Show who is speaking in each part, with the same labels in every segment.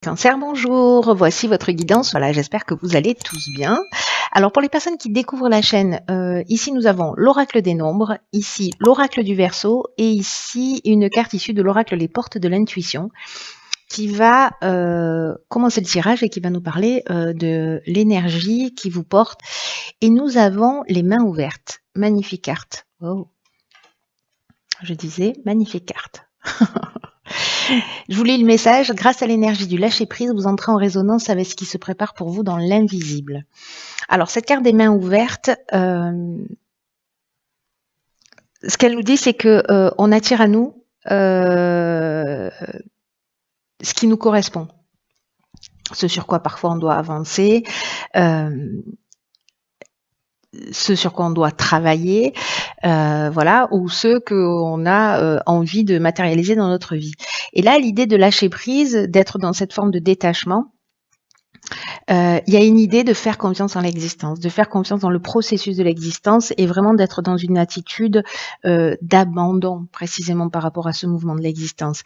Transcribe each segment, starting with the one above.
Speaker 1: Cancer, bonjour, voici votre guidance. Voilà, j'espère que vous allez tous bien. Alors pour les personnes qui découvrent la chaîne, ici nous avons l'oracle des nombres, ici l'oracle du Verseau et ici une carte issue de l'oracle Les Portes de l'Intuition qui va commencer le tirage et qui va nous parler de l'énergie qui vous porte. Et nous avons les mains ouvertes. Magnifique carte. Oh. Je disais, magnifique carte. Je vous lis le message. Grâce à l'énergie du lâcher-prise, vous entrez en résonance avec ce qui se prépare pour vous dans l'invisible. Alors, cette carte des mains ouvertes, ce qu'elle nous dit, c'est que on attire à nous ce qui nous correspond. Ce sur quoi parfois on doit avancer, ce sur quoi on doit travailler, voilà, ou ce qu'on a envie de matérialiser dans notre vie. Et là, l'idée de lâcher prise, d'être dans cette forme de détachement, il y a une idée de faire confiance en l'existence, de faire confiance dans le processus de l'existence et vraiment d'être dans une attitude d'abandon, précisément par rapport à ce mouvement de l'existence.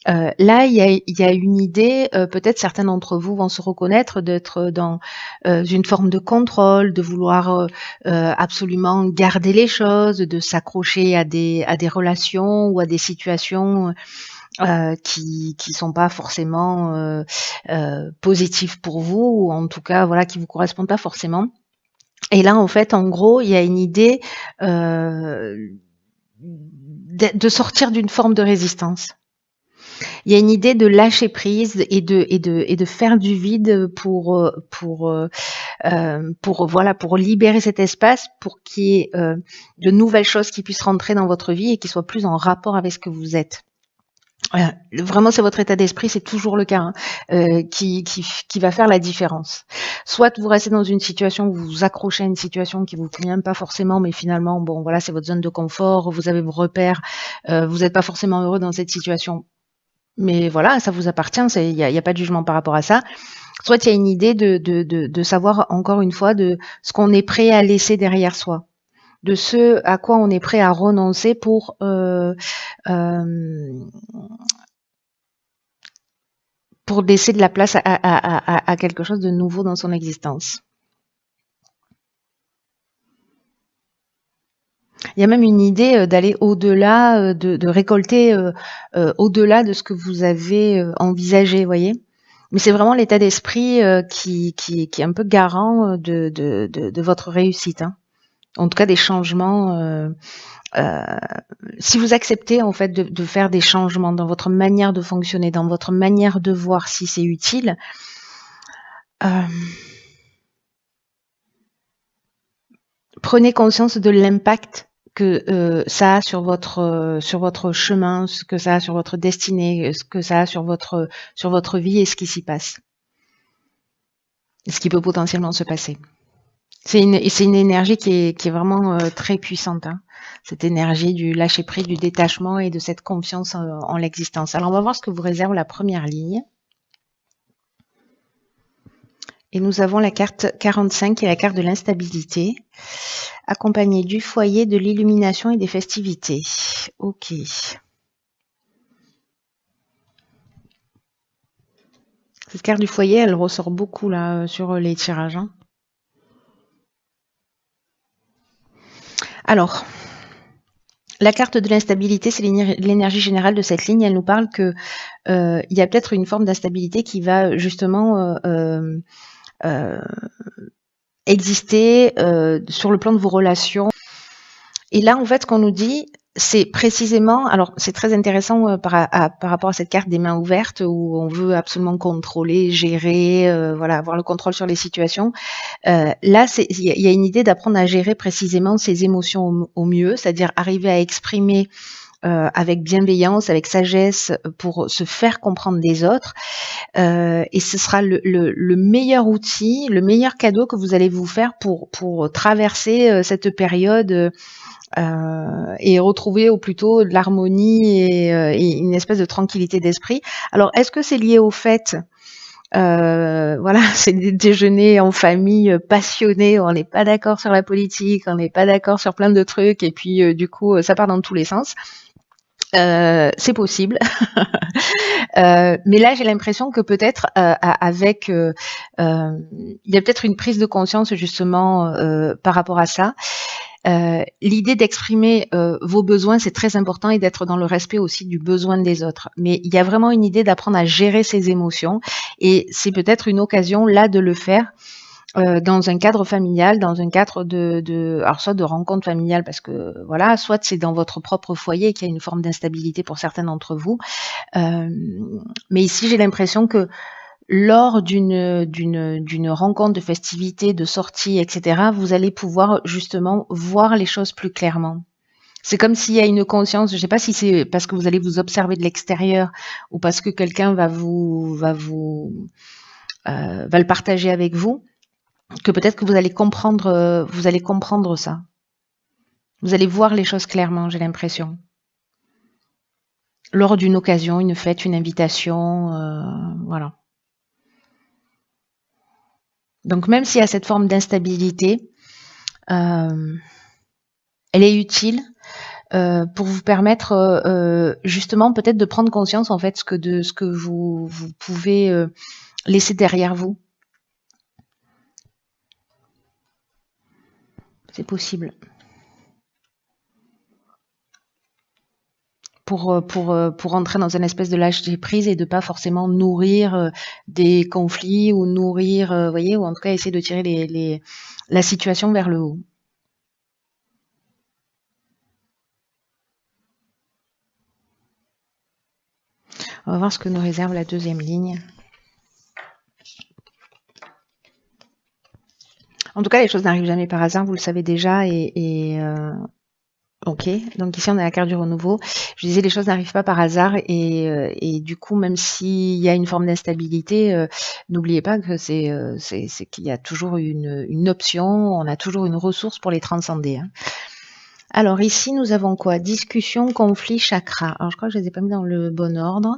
Speaker 1: Là, il y a une idée, peut-être certains d'entre vous vont se reconnaître d'être dans une forme de contrôle, de vouloir absolument garder les choses, de s'accrocher à des relations ou à des situations qui sont pas forcément positives pour vous, ou en tout cas voilà qui vous correspondent pas forcément. Et là, en fait, en gros, il y a une idée de sortir d'une forme de résistance. Il y a une idée de lâcher prise et de faire du vide pour libérer cet espace, pour qu'il y ait de nouvelles choses qui puissent rentrer dans votre vie et qui soient plus en rapport avec ce que vous êtes. Vraiment, c'est votre état d'esprit, c'est toujours le cas, qui va faire la différence. Soit vous restez dans une situation où vous vous accrochez à une situation qui vous convient pas forcément, mais finalement, bon, voilà, c'est votre zone de confort, vous avez vos repères, vous n'êtes pas forcément heureux dans cette situation. Mais voilà, ça vous appartient, il y a pas de jugement par rapport à ça. Soit il y a une idée de savoir, encore une fois, de ce qu'on est prêt à laisser derrière soi, de ce à quoi on est prêt à renoncer pour laisser de la place à quelque chose de nouveau dans son existence. Il y a même une idée d'aller au-delà, de récolter au-delà de ce que vous avez envisagé, voyez. Mais c'est vraiment l'état d'esprit qui est un peu garant de votre réussite, hein. En tout cas, des changements. Si vous acceptez en fait de faire des changements dans votre manière de fonctionner, dans votre manière de voir si c'est utile, prenez conscience de l'impact que ça a sur votre chemin, ce que ça a sur votre destinée, ce que ça a sur votre vie et ce qui s'y passe, et ce qui peut potentiellement se passer. C'est une énergie qui est vraiment très puissante, hein. Cette énergie du lâcher prise, du détachement et de cette confiance en l'existence. Alors on va voir ce que vous réserve la première ligne. Et nous avons la carte 45 qui est la carte de l'instabilité, accompagnée du foyer, de l'illumination et des festivités. Ok. Cette carte du foyer, elle ressort beaucoup là sur les tirages, hein. Alors, la carte de l'instabilité, c'est l'énergie générale de cette ligne. Elle nous parle que il y a peut-être une forme d'instabilité qui va justement exister sur le plan de vos relations. Et là, en fait, ce qu'on nous dit, c'est précisément, alors c'est très intéressant par rapport à cette carte des mains ouvertes où on veut absolument contrôler, gérer, voilà, avoir le contrôle sur les situations. Là, il y a une idée d'apprendre à gérer précisément ses émotions au mieux, c'est-à-dire arriver à exprimer avec bienveillance, avec sagesse, pour se faire comprendre des autres. Et ce sera le meilleur outil, le meilleur cadeau que vous allez vous faire pour traverser cette période et retrouver au plus tôt de l'harmonie et une espèce de tranquillité d'esprit. Alors, est-ce que c'est lié au fait voilà, c'est des déjeuners en famille passionnés, on n'est pas d'accord sur la politique, on n'est pas d'accord sur plein de trucs, et puis du coup, ça part dans tous les sens. C'est possible. Mais là, j'ai l'impression que peut-être avec, il y a peut-être une prise de conscience justement par rapport à ça. L'idée d'exprimer vos besoins, c'est très important et d'être dans le respect aussi du besoin des autres. Mais il y a vraiment une idée d'apprendre à gérer ses émotions et c'est peut-être une occasion là de le faire dans un cadre familial, dans un cadre alors soit de rencontre familiale parce que voilà, soit c'est dans votre propre foyer qu'il y a une forme d'instabilité pour certains d'entre vous. Mais ici, j'ai l'impression que lors d'une rencontre, de festivité, de sortie, etc., vous allez pouvoir justement voir les choses plus clairement. C'est comme s'il y a une conscience, je ne sais pas si c'est parce que vous allez vous observer de l'extérieur ou parce que quelqu'un va le partager avec vous, que peut-être que vous allez comprendre ça. Vous allez voir les choses clairement, j'ai l'impression. Lors d'une occasion, une fête, une invitation, voilà. Donc même s'il y a cette forme d'instabilité, elle est utile pour vous permettre justement peut-être de prendre conscience en fait de ce que vous pouvez laisser derrière vous. C'est possible. Pour entrer dans une espèce de lâcher prise et de pas forcément nourrir des conflits ou nourrir, voyez, ou en tout cas essayer de tirer la situation vers le haut. On va voir ce que nous réserve la deuxième ligne. En tout cas, les choses n'arrivent jamais par hasard, vous le savez déjà, ok, donc ici on a la carte du renouveau. Je disais les choses n'arrivent pas par hasard et du coup même s'il y a une forme d'instabilité, n'oubliez pas que c'est qu'il y a toujours une option, on a toujours une ressource pour les transcender. Hein. Alors ici nous avons quoi? Discussion, conflit, chakra. Alors je crois que je les ai pas mis dans le bon ordre.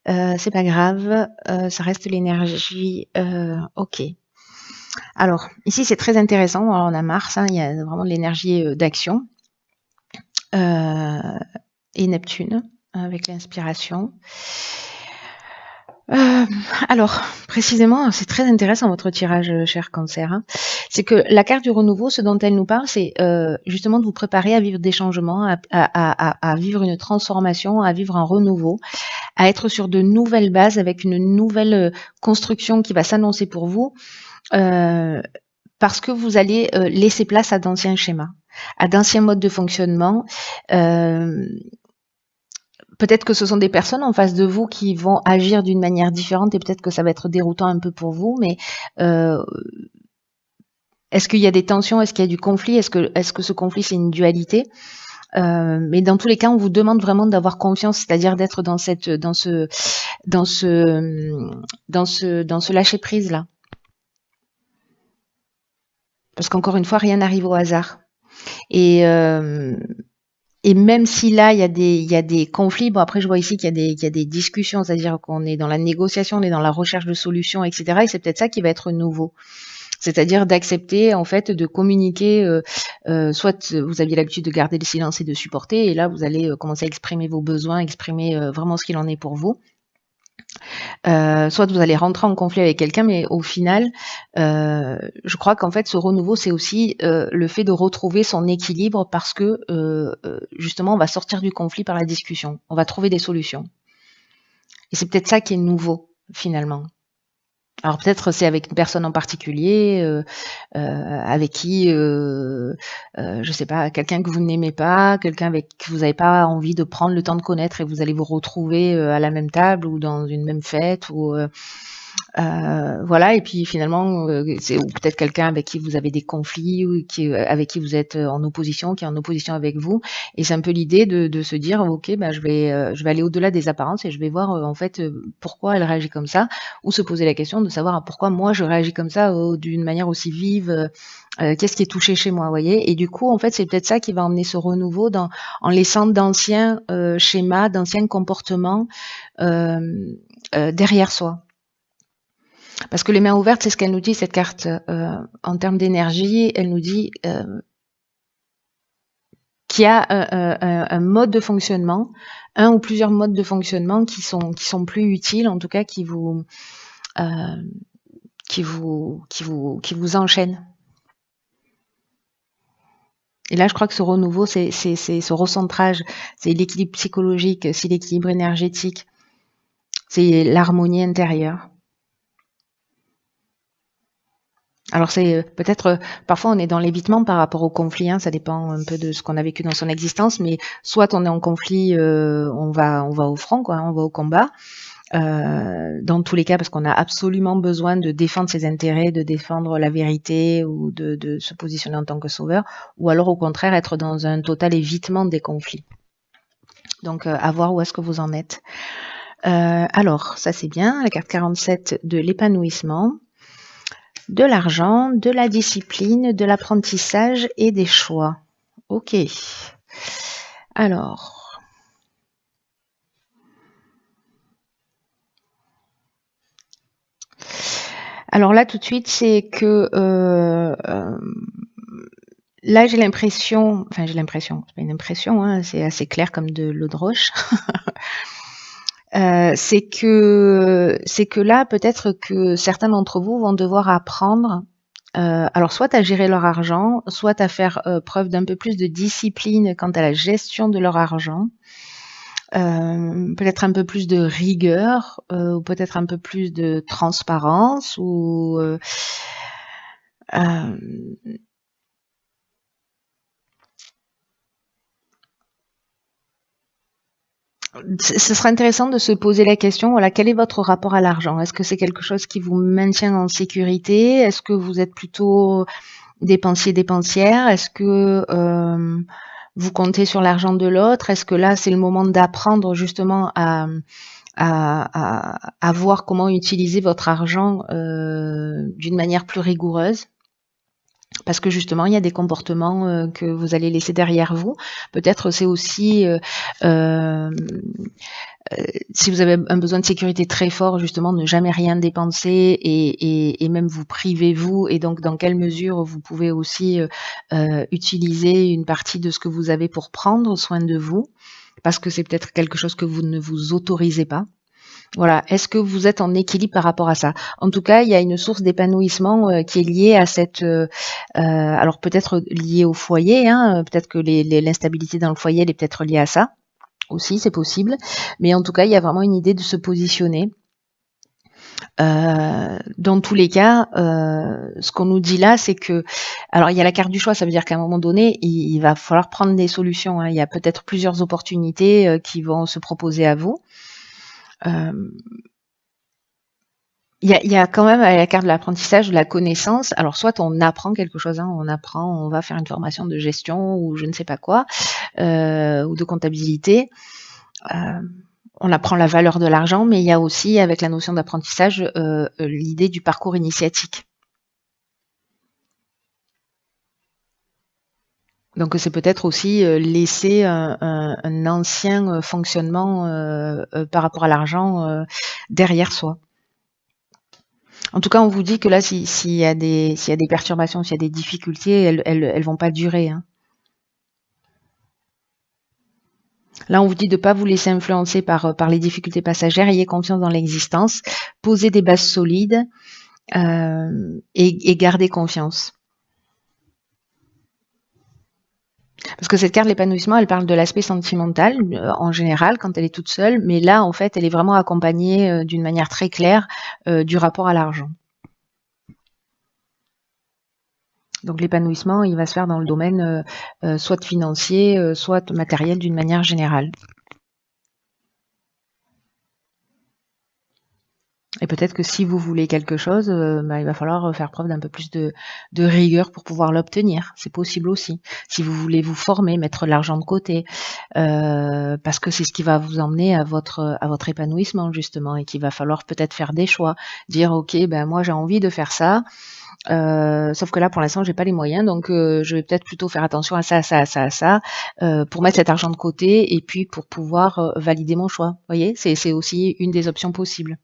Speaker 1: C'est pas grave, ça reste l'énergie. Ok. Alors ici c'est très intéressant. Alors, on a Mars, hein, il y a vraiment de l'énergie d'action. Et Neptune avec l'inspiration. Alors, précisément, c'est très intéressant votre tirage, cher Cancer. Hein. C'est que la carte du renouveau, ce dont elle nous parle, c'est justement de vous préparer à vivre des changements, à vivre une transformation, à vivre un renouveau, à être sur de nouvelles bases avec une nouvelle construction qui va s'annoncer pour vous, parce que vous allez laisser place à d'anciens schémas, à d'anciens modes de fonctionnement. Peut-être que ce sont des personnes en face de vous qui vont agir d'une manière différente et peut-être que ça va être déroutant un peu pour vous, mais est-ce qu'il y a des tensions? Est-ce qu'il y a du conflit? Est-ce que ce conflit, c'est une dualité? Mais dans tous les cas, on vous demande vraiment d'avoir confiance, c'est-à-dire d'être dans ce lâcher prise là. Parce qu'encore une fois, rien n'arrive au hasard. Et même si là, il y a des conflits, bon après je vois ici qu'il y a des discussions, c'est-à-dire qu'on est dans la négociation, on est dans la recherche de solutions, etc. Et c'est peut-être ça qui va être nouveau. C'est-à-dire d'accepter en fait de communiquer, soit vous aviez l'habitude de garder le silence et de supporter, et là vous allez commencer à exprimer vos besoins, exprimer vraiment ce qu'il en est pour vous. Soit vous allez rentrer en conflit avec quelqu'un, mais au final, je crois qu'en fait, ce renouveau, c'est aussi le fait de retrouver son équilibre parce que justement, on va sortir du conflit par la discussion. On va trouver des solutions. Et c'est peut-être ça qui est nouveau, finalement. Alors peut-être c'est avec une personne en particulier, avec qui, je sais pas, quelqu'un que vous n'aimez pas, quelqu'un avec qui vous n'avez pas envie de prendre le temps de connaître et vous allez vous retrouver à la même table ou dans une même fête ou voilà. Et puis finalement, c'est ou peut-être quelqu'un avec qui vous avez des conflits ou avec qui vous êtes en opposition, qui est en opposition avec vous. Et c'est un peu l'idée de se dire, ok, bah, je vais aller au-delà des apparences et je vais voir en fait pourquoi elle réagit comme ça, ou se poser la question de savoir pourquoi moi je réagis comme ça d'une manière aussi vive. Qu'est-ce qui est touché chez moi, voyez? Et du coup, en fait, c'est peut-être ça qui va emmener ce renouveau en laissant d'anciens schémas, d'anciens comportements derrière soi. Parce que les mains ouvertes, c'est ce qu'elle nous dit, cette carte. En termes d'énergie, elle nous dit qui a un mode de fonctionnement, un ou plusieurs modes de fonctionnement qui sont plus utiles, en tout cas qui vous enchaînent. Et là, je crois que ce renouveau, c'est ce recentrage, c'est l'équilibre psychologique, c'est l'équilibre énergétique, c'est l'harmonie intérieure. Alors c'est peut-être, parfois on est dans l'évitement par rapport au conflit, hein, ça dépend un peu de ce qu'on a vécu dans son existence, mais soit on est en conflit, on va au front, quoi, on va au combat. Dans tous les cas, parce qu'on a absolument besoin de défendre ses intérêts, de défendre la vérité ou de se positionner en tant que sauveur, ou alors au contraire être dans un total évitement des conflits. Donc à voir où est-ce que vous en êtes. Alors, ça c'est bien, la carte 47 de l'épanouissement, de l'argent, de la discipline, de l'apprentissage et des choix. Ok. Alors... Alors là, tout de suite, c'est que là, j'ai l'impression, c'est pas une impression, hein, c'est assez clair comme de l'eau de roche. C'est que là, peut-être que certains d'entre vous vont devoir apprendre, alors soit à gérer leur argent, soit à faire preuve d'un peu plus de discipline quant à la gestion de leur argent. Peut-être un peu plus de rigueur, ou peut-être un peu plus de transparence, ou ce sera intéressant de se poser la question, voilà, quel est votre rapport à l'argent? Est-ce que c'est quelque chose qui vous maintient en sécurité? Est-ce que vous êtes plutôt dépensière? Est-ce que vous comptez sur l'argent de l'autre? Est-ce que là, c'est le moment d'apprendre justement à voir comment utiliser votre argent d'une manière plus rigoureuse? Parce que justement, il y a des comportements que vous allez laisser derrière vous. Peut-être c'est aussi si vous avez un besoin de sécurité très fort, justement, ne jamais rien dépenser et même vous privez vous. Et donc, dans quelle mesure vous pouvez aussi utiliser une partie de ce que vous avez pour prendre soin de vous, parce que c'est peut-être quelque chose que vous ne vous autorisez pas. Voilà. Est-ce que vous êtes en équilibre par rapport à ça? En tout cas, il y a une source d'épanouissement qui est liée à cette... alors peut-être liée au foyer, hein, peut-être que l'instabilité dans le foyer, elle est peut-être liée à ça aussi, c'est possible. Mais en tout cas, il y a vraiment une idée de se positionner. Dans tous les cas, ce qu'on nous dit là, c'est que... Alors, il y a la carte du choix, ça veut dire qu'à un moment donné, il va falloir prendre des solutions, hein. Il y a peut-être plusieurs opportunités qui vont se proposer à vous. Il y a quand même à la carte de l'apprentissage de la connaissance. Alors soit on apprend quelque chose, hein, on va faire une formation de gestion ou je ne sais pas quoi, ou de comptabilité. On apprend la valeur de l'argent, mais il y a aussi avec la notion d'apprentissage l'idée du parcours initiatique. Donc c'est peut-être aussi laisser un ancien fonctionnement par rapport à l'argent derrière soi. En tout cas, on vous dit que là, s'il y a des perturbations, s'il y a des difficultés, elles vont pas durer, hein. Là, on vous dit de ne pas vous laisser influencer par les difficultés passagères, ayez confiance dans l'existence, posez des bases solides et gardez confiance. Parce que cette carte de l'épanouissement, elle parle de l'aspect sentimental en général quand elle est toute seule, mais là, en fait, elle est vraiment accompagnée d'une manière très claire du rapport à l'argent. Donc l'épanouissement, il va se faire dans le domaine soit financier, soit matériel d'une manière générale. Et peut-être que si vous voulez quelque chose, il va falloir faire preuve d'un peu plus de rigueur pour pouvoir l'obtenir. C'est possible aussi. Si vous voulez vous former, mettre de l'argent de côté, parce que c'est ce qui va vous emmener à votre épanouissement justement, et qu'il va falloir peut-être faire des choix, dire ok, ben moi j'ai envie de faire ça. Sauf que là, pour l'instant, j'ai pas les moyens, donc je vais peut-être plutôt faire attention à ça, pour mettre cet argent de côté et puis pour pouvoir valider mon choix. Vous voyez, c'est aussi une des options possibles.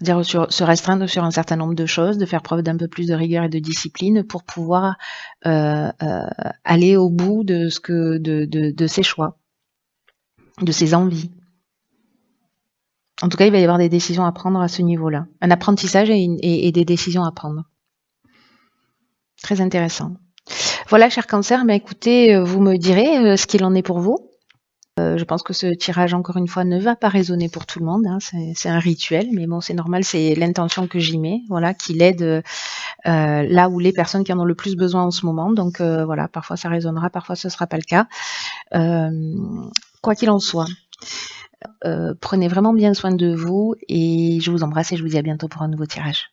Speaker 1: C'est-à-dire se restreindre sur un certain nombre de choses, de faire preuve d'un peu plus de rigueur et de discipline pour pouvoir aller au bout de ses choix, de ses envies. En tout cas, il va y avoir des décisions à prendre à ce niveau-là. Un apprentissage et des décisions à prendre. Très intéressant. Voilà, cher Cancer, écoutez, vous me direz ce qu'il en est pour vous. Je pense que ce tirage, encore une fois, ne va pas résonner pour tout le monde. Hein. C'est un rituel, mais bon, c'est normal, c'est l'intention que j'y mets, voilà, qui l'aide là où les personnes qui en ont le plus besoin en ce moment. Donc voilà, parfois ça résonnera, parfois ce ne sera pas le cas. Quoi qu'il en soit, prenez vraiment bien soin de vous et je vous embrasse et je vous dis à bientôt pour un nouveau tirage.